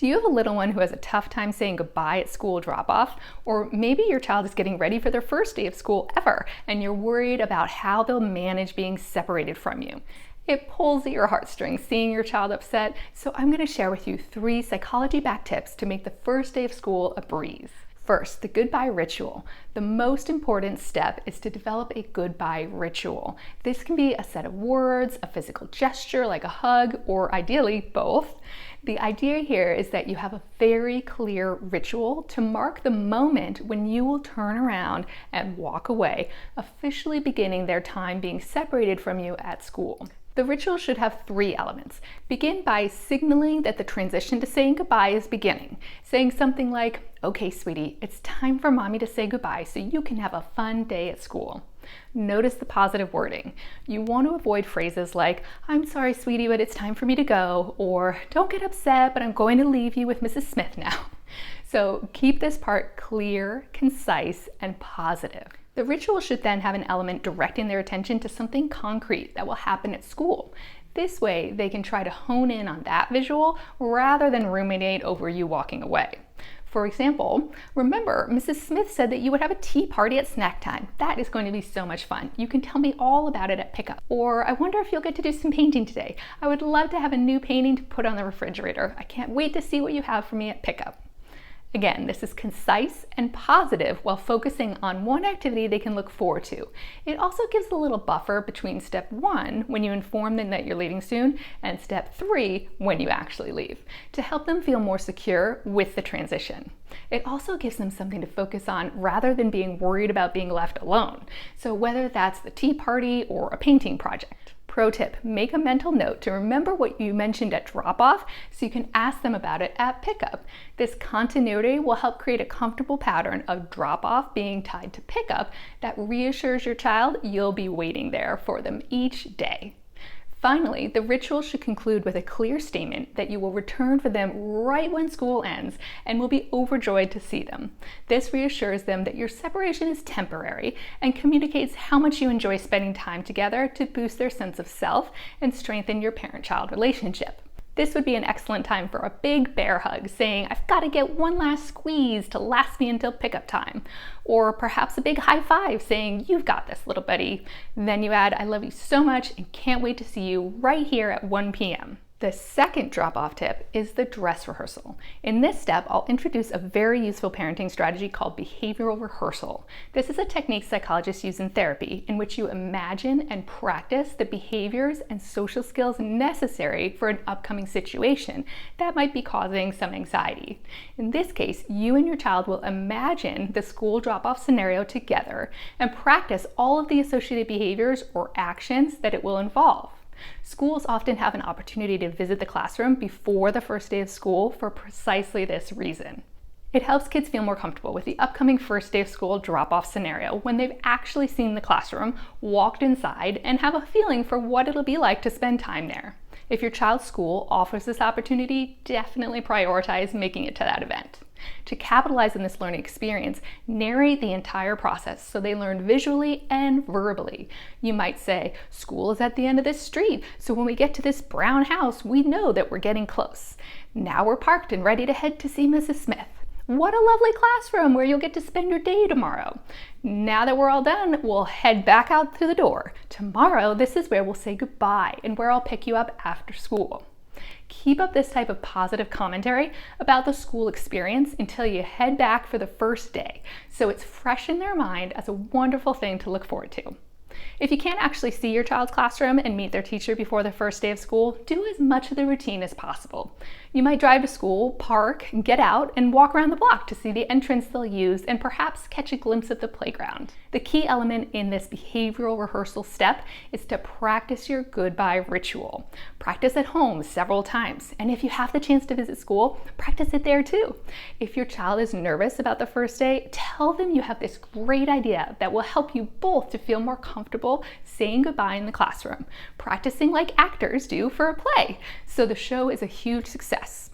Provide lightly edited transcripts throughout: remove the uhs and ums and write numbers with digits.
Do you have a little one who has a tough time saying goodbye at school drop-off? Or maybe your child is getting ready for their first day of school ever, and you're worried about how they'll manage being separated from you. It pulls at your heartstrings seeing your child upset, so I'm going to share with you 3 psychology-backed tips to make the first day of school a breeze. First, the goodbye ritual. The most important step is to develop a goodbye ritual. This can be a set of words, a physical gesture like a hug, or ideally both. The idea here is that you have a very clear ritual to mark the moment when you will turn around and walk away, officially beginning their time being separated from you at school. The ritual should have 3 elements. Begin by signaling that the transition to saying goodbye is beginning. Saying something like, "Okay, sweetie, it's time for mommy to say goodbye so you can have a fun day at school." Notice the positive wording. You want to avoid phrases like, "I'm sorry, sweetie, but it's time for me to go," or "Don't get upset, but I'm going to leave you with Mrs. Smith now." So keep this part clear, concise, and positive. The ritual should then have an element directing their attention to something concrete that will happen at school. This way, they can try to hone in on that visual rather than ruminate over you walking away. For example, remember, Mrs. Smith said that you would have a tea party at snack time. That is going to be so much fun. You can tell me all about it at pickup. Or, I wonder if you'll get to do some painting today. I would love to have a new painting to put on the refrigerator. I can't wait to see what you have for me at pickup. Again, this is concise and positive while focusing on one activity they can look forward to. It also gives a little buffer between step 1, when you inform them that you're leaving soon, and step 3, when you actually leave, to help them feel more secure with the transition. It also gives them something to focus on rather than being worried about being left alone. So whether that's the tea party or a painting project. Pro tip, make a mental note to remember what you mentioned at drop-off so you can ask them about it at pickup. This continuity will help create a comfortable pattern of drop-off being tied to pickup that reassures your child you'll be waiting there for them each day. Finally, the ritual should conclude with a clear statement that you will return for them right when school ends and will be overjoyed to see them. This reassures them that your separation is temporary and communicates how much you enjoy spending time together to boost their sense of self and strengthen your parent-child relationship. This would be an excellent time for a big bear hug, saying, "I've got to get one last squeeze to last me until pickup time." Or perhaps a big high five saying, "You've got this, little buddy." Then you add, "I love you so much and can't wait to see you right here at 1 p.m. The second drop-off tip is the dress rehearsal. In this step, I'll introduce a very useful parenting strategy called behavioral rehearsal. This is a technique psychologists use in therapy in which you imagine and practice the behaviors and social skills necessary for an upcoming situation that might be causing some anxiety. In this case, you and your child will imagine the school drop-off scenario together and practice all of the associated behaviors or actions that it will involve. Schools often have an opportunity to visit the classroom before the first day of school for precisely this reason. It helps kids feel more comfortable with the upcoming first day of school drop-off scenario when they've actually seen the classroom, walked inside, and have a feeling for what it'll be like to spend time there. If your child's school offers this opportunity, definitely prioritize making it to that event. To capitalize on this learning experience, narrate the entire process so they learn visually and verbally. You might say, "School is at the end of this street, so when we get to this brown house, we know that we're getting close. Now we're parked and ready to head to see Mrs. Smith. What a lovely classroom where you'll get to spend your day tomorrow. Now that we're all done, we'll head back out through the door. Tomorrow, this is where we'll say goodbye and where I'll pick you up after school." Keep up this type of positive commentary about the school experience until you head back for the first day, so it's fresh in their mind as a wonderful thing to look forward to. If you can't actually see your child's classroom and meet their teacher before the first day of school, do as much of the routine as possible. You might drive to school, park, get out, and walk around the block to see the entrance they'll use and perhaps catch a glimpse of the playground. The key element in this behavioral rehearsal step is to practice your goodbye ritual. Practice at home several times, and if you have the chance to visit school, practice it there too. If your child is nervous about the first day, tell them you have this great idea that will help you both to feel more comfortable saying goodbye in the classroom, practicing like actors do for a play, so the show is a huge success.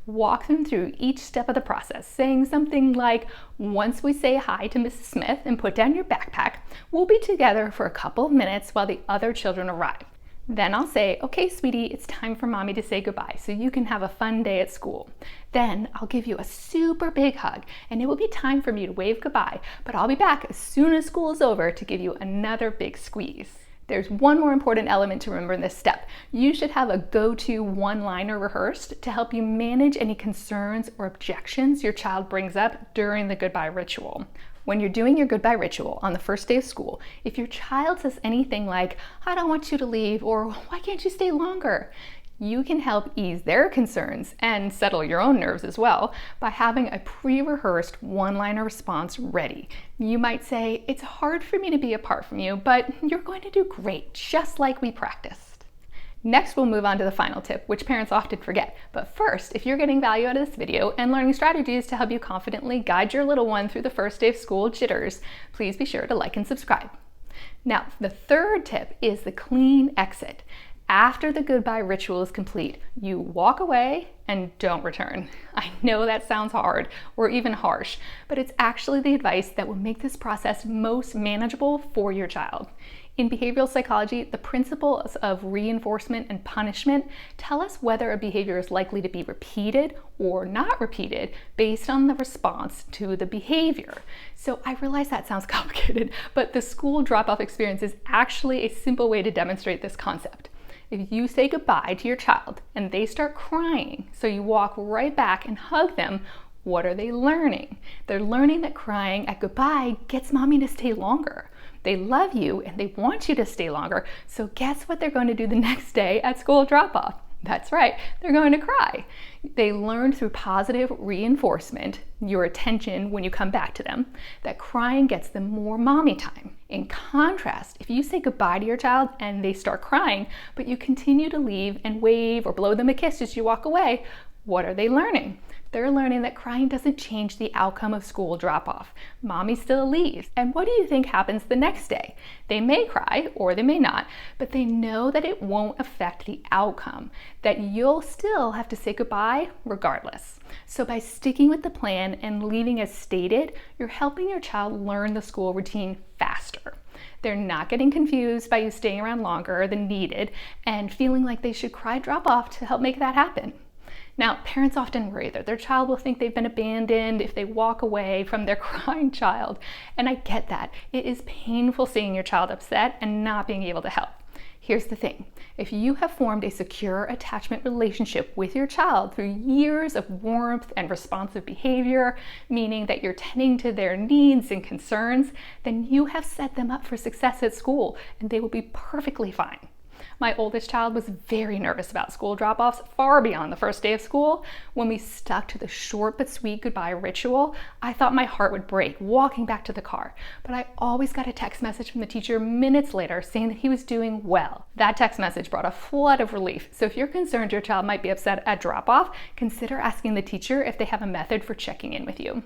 Walk them through each step of the process, saying something like, "Once we say hi to Mrs. Smith and put down your backpack, we'll be together for a couple of minutes while the other children arrive." Then I'll say, okay, sweetie, it's time for mommy to say goodbye so you can have a fun day at school. Then I'll give you a super big hug and it will be time for me to wave goodbye, but I'll be back as soon as school is over to give you another big squeeze. There's one more important element to remember in this step. You should have a go-to one-liner rehearsed to help you manage any concerns or objections your child brings up during the goodbye ritual. When you're doing your goodbye ritual on the first day of school, if your child says anything like, I don't want you to leave, or why can't you stay longer? You can help ease their concerns and settle your own nerves as well by having a pre-rehearsed one-liner response ready. You might say, it's hard for me to be apart from you, but you're going to do great, just like we practiced. Next, we'll move on to the final tip, which parents often forget. But first, if you're getting value out of this video and learning strategies to help you confidently guide your little one through the first day of school jitters, please be sure to like and subscribe. Now, the third tip is the clean exit. After the goodbye ritual is complete, you walk away and don't return. I know that sounds hard or even harsh, but it's actually the advice that will make this process most manageable for your child. In behavioral psychology, the principles of reinforcement and punishment tell us whether a behavior is likely to be repeated or not repeated based on the response to the behavior. So I realize that sounds complicated, but the school drop-off experience is actually a simple way to demonstrate this concept. If you say goodbye to your child and they start crying, so you walk right back and hug them, what are they learning? They're learning that crying at goodbye gets mommy to stay longer. They love you and they want you to stay longer, so guess what they're going to do the next day at school drop-off? That's right, they're going to cry. They learned through positive reinforcement, your attention when you come back to them, that crying gets them more mommy time. In contrast, if you say goodbye to your child and they start crying, but you continue to leave and wave or blow them a kiss as you walk away, what are they learning? They're learning that crying doesn't change the outcome of school drop-off. Mommy still leaves. And what do you think happens the next day? They may cry, or they may not, but they know that it won't affect the outcome, that you'll still have to say goodbye regardless. So by sticking with the plan and leaving as stated, you're helping your child learn the school routine faster. They're not getting confused by you staying around longer than needed and feeling like they should cry drop-off to help make that happen. Now, parents often worry that their child will think they've been abandoned if they walk away from their crying child. And I get that. It is painful seeing your child upset and not being able to help. Here's the thing. If you have formed a secure attachment relationship with your child through years of warmth and responsive behavior, meaning that you're tending to their needs and concerns, then you have set them up for success at school and they will be perfectly fine. My oldest child was very nervous about school drop-offs far beyond the first day of school. When we stuck to the short but sweet goodbye ritual, I thought my heart would break walking back to the car. But I always got a text message from the teacher minutes later saying that he was doing well. That text message brought a flood of relief. So if you're concerned your child might be upset at drop-off, consider asking the teacher if they have a method for checking in with you.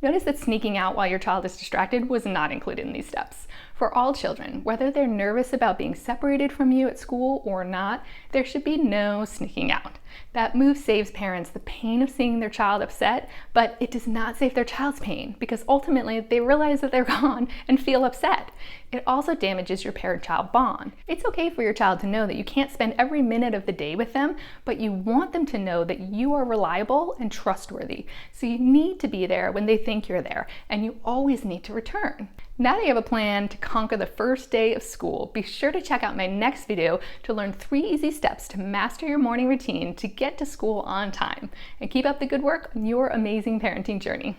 Notice that sneaking out while your child is distracted was not included in these steps. For all children, whether they're nervous about being separated from you at school or not, there should be no sneaking out. That move saves parents the pain of seeing their child upset, but it does not save their child's pain because ultimately they realize that they're gone and feel upset. It also damages your parent-child bond. It's okay for your child to know that you can't spend every minute of the day with them, but you want them to know that you are reliable and trustworthy. So you need to be there when they think you're there, and you always need to return. Now that you have a plan to conquer the first day of school, be sure to check out my next video to learn 3 easy steps to master your morning routine to get to school on time. And keep up the good work on your amazing parenting journey.